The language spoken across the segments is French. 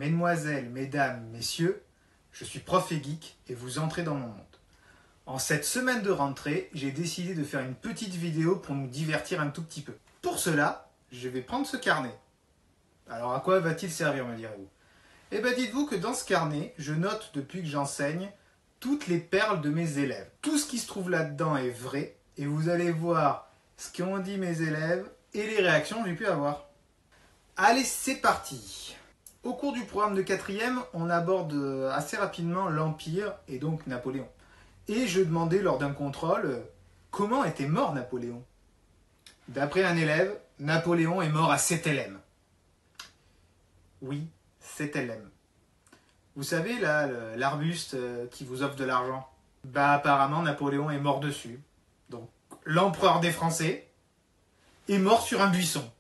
Mesdemoiselles, mesdames, messieurs, je suis prof et geek et vous entrez dans mon monde. En cette semaine de rentrée, j'ai décidé de faire une petite vidéo pour nous divertir un tout petit peu. Pour cela, je vais prendre ce carnet. Alors à quoi va-t-il servir, me direz-vous? Eh bien dites-vous que dans ce carnet, je note depuis que j'enseigne toutes les perles de mes élèves. Tout ce qui se trouve là-dedans est vrai et vous allez voir ce qu'ont dit mes élèves et les réactions que j'ai pu avoir. Allez, c'est parti! Au cours du programme de 4e, on aborde assez rapidement l'Empire et donc Napoléon. Et je demandais lors d'un contrôle comment était mort Napoléon. D'après un élève, Napoléon est mort à 7 LM. Oui, 7 LM. Vous savez là, l'arbuste qui vous offre de l'argent? Bah apparemment Napoléon est mort dessus. Donc l'empereur des Français est mort sur un buisson.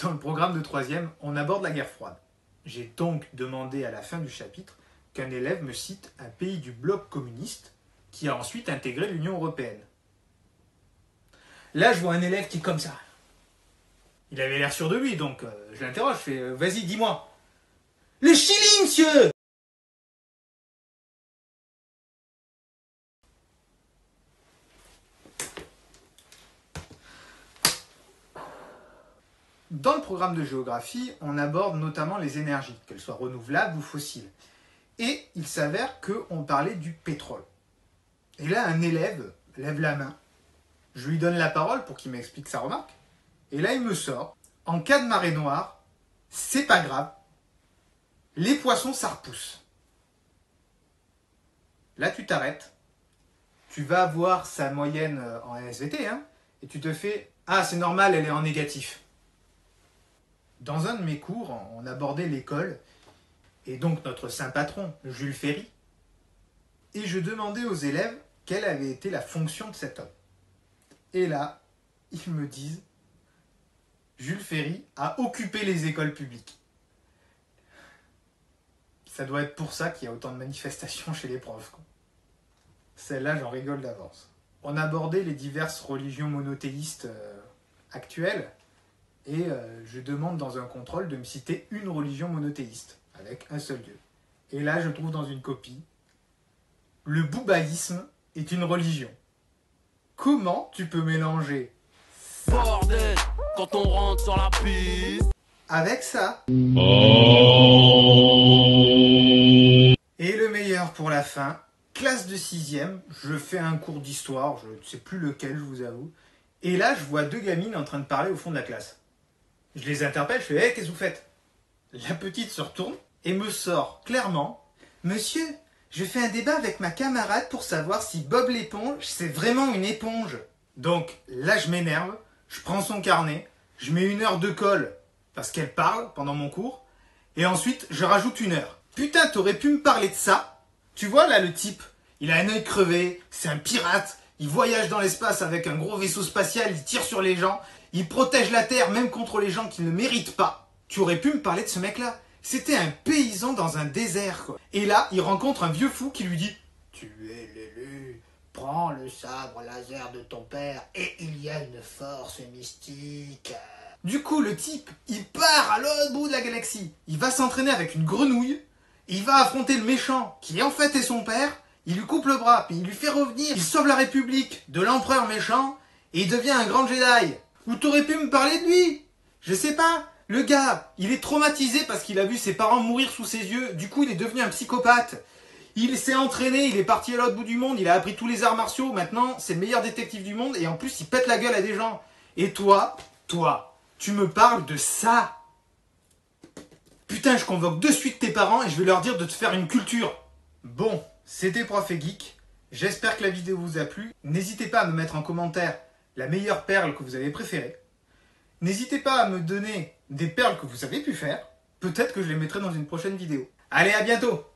Dans le programme de 3e, on aborde la guerre froide. J'ai donc demandé à la fin du chapitre qu'un élève me cite un pays du bloc communiste qui a ensuite intégré l'Union européenne. Là, je vois un élève qui est comme ça. Il avait l'air sûr de lui, donc je l'interroge, je fais « Vas-y, dis-moi ». « Le Chili, monsieur !» Dans le programme de géographie, on aborde notamment les énergies, qu'elles soient renouvelables ou fossiles. Et il s'avère qu'on parlait du pétrole. Et là, un élève lève la main. Je lui donne la parole pour qu'il m'explique sa remarque. Et là, il me sort. En cas de marée noire, c'est pas grave. Les poissons, ça repousse. Là, tu t'arrêtes. Tu vas voir sa moyenne en SVT, hein, et tu te fais « Ah, c'est normal, elle est en négatif ». Dans un de mes cours, on abordait l'école, et donc notre saint patron, Jules Ferry, et je demandais aux élèves quelle avait été la fonction de cet homme. Et là, ils me disent « Jules Ferry a occupé les écoles publiques ». Ça doit être pour ça qu'il y a autant de manifestations chez les profs, quoi. Celle-là, j'en rigole d'avance. On abordait les diverses religions monothéistes actuelles, et je demande dans un contrôle de me citer une religion monothéiste, avec un seul dieu. Et là, je trouve dans une copie, le bouddhisme est une religion. Comment tu peux mélanger bordel quand on rentre sur la piste avec ça? Et le meilleur pour la fin, classe de 6e, je fais un cours d'histoire, je ne sais plus lequel, je vous avoue. Et là, je vois deux gamines en train de parler au fond de la classe. Je les interpelle, je fais « Hey, qu'est-ce que vous faites ?» La petite se retourne et me sort clairement « Monsieur, je fais un débat avec ma camarade pour savoir si Bob l'éponge, c'est vraiment une éponge. » Donc là, je m'énerve, je prends son carnet, je mets 1 heure de colle parce qu'elle parle pendant mon cours, et ensuite, je rajoute 1 heure. Putain, t'aurais pu me parler de ça? Tu vois là, le type, il a un œil crevé, c'est un pirate, il voyage dans l'espace avec un gros vaisseau spatial, il tire sur les gens, il protège la Terre même contre les gens qui ne méritent pas. Tu aurais pu me parler de ce mec-là. C'était un paysan dans un désert, quoi. Et là, il rencontre un vieux fou qui lui dit « Tu es l'élu, prends le sabre laser de ton père et il y a une force mystique. » Du coup, le type, il part à l'autre bout de la galaxie. Il va s'entraîner avec une grenouille, il va affronter le méchant qui en fait est son père, il lui coupe le bras, puis il lui fait revenir, il sauve la République de l'empereur méchant et il devient un grand Jedi. Ou t'aurais pu me parler de lui? Je sais pas. Le gars, il est traumatisé parce qu'il a vu ses parents mourir sous ses yeux. Du coup, il est devenu un psychopathe. Il s'est entraîné, il est parti à l'autre bout du monde, il a appris tous les arts martiaux. Maintenant, c'est le meilleur détective du monde et en plus, il pète la gueule à des gens. Et toi, tu me parles de ça? Putain, je convoque de suite tes parents et je vais leur dire de te faire une culture. Bon, c'était Prof et Geek. J'espère que la vidéo vous a plu. N'hésitez pas à me mettre en commentaire la meilleure perle que vous avez préférée. N'hésitez pas à me donner des perles que vous avez pu faire. Peut-être que je les mettrai dans une prochaine vidéo. Allez, à bientôt!